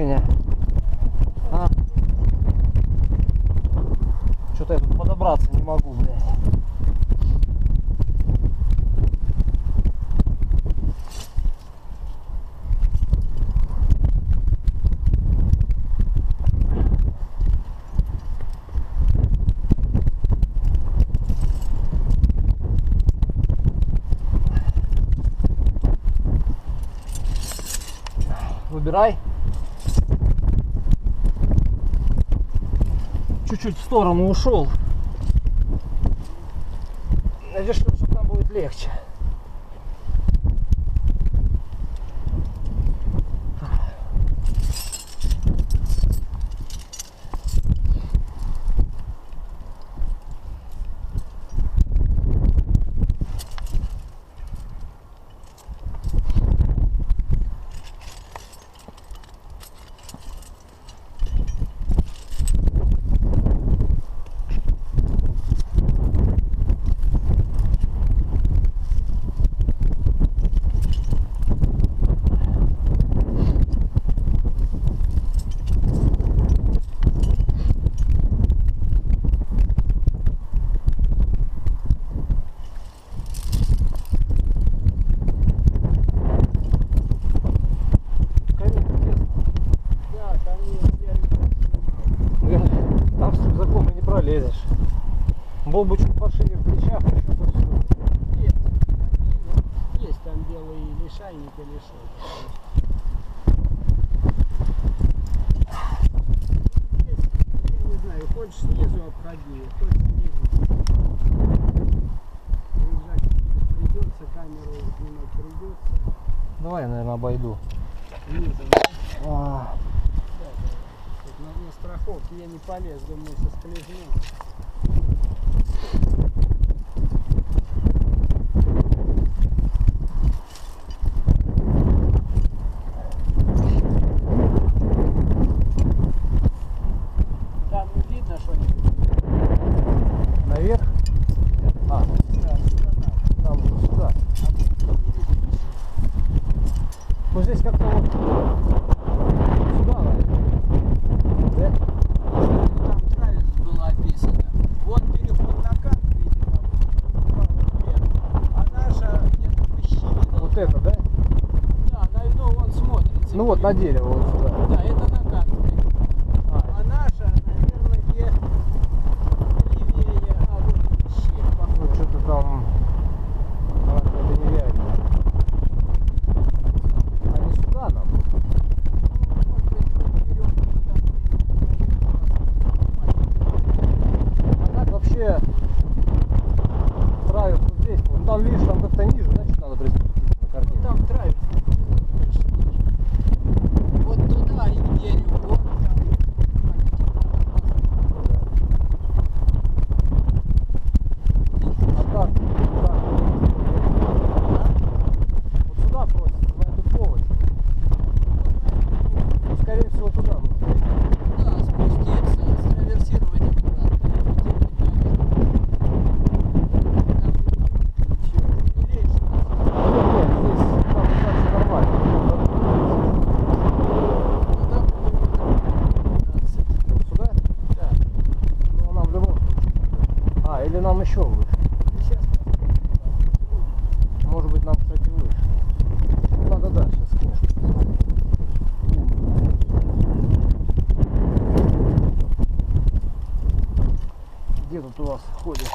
меня. А? Что-то я тут подобраться не могу, блядь. Выбирай. Чуть-чуть в сторону ушел. Я решил, что там будет легче. Лезешь. Был бы чуть пошире в плечах, еще то все. Нет, есть там белые лишайники, лишайники. Я не знаю, хочешь снизу обходи, хочешь снизу. Придется камеру снимать, придется. Давай я, наверное, обойду. Низом. На страховке я не полез, думаю, соскользну. Там видно что-нибудь? Наверх? А, да, сюда надо. там вот сюда. Ну здесь как-то вот сюда, наверное. Да? Там правильно было описано. Вот переход на кант, видимо, а наша где-то пещера. Вот это, да? Да, ну он смотрится. Ну вот на дерево вот сюда. Да, это на кант. А наша, наверное, где левее, а вот пещера. Ну что-то там это нереально. А не сюда нам? А так вообще нравится здесь. Ну там видишь, там как-то ниже, значит надо приступить на картину. Там травит. Вот туда и к дереву. Вот там. А так, вот сюда просится, на эту полость. Ну, скорее всего, туда нужно. Да, спуститься, страверсировать аккуратно. Или нам еще выше? Может быть, нам, кстати, выше. Надо дальше, конечно. Где тут у вас ходит?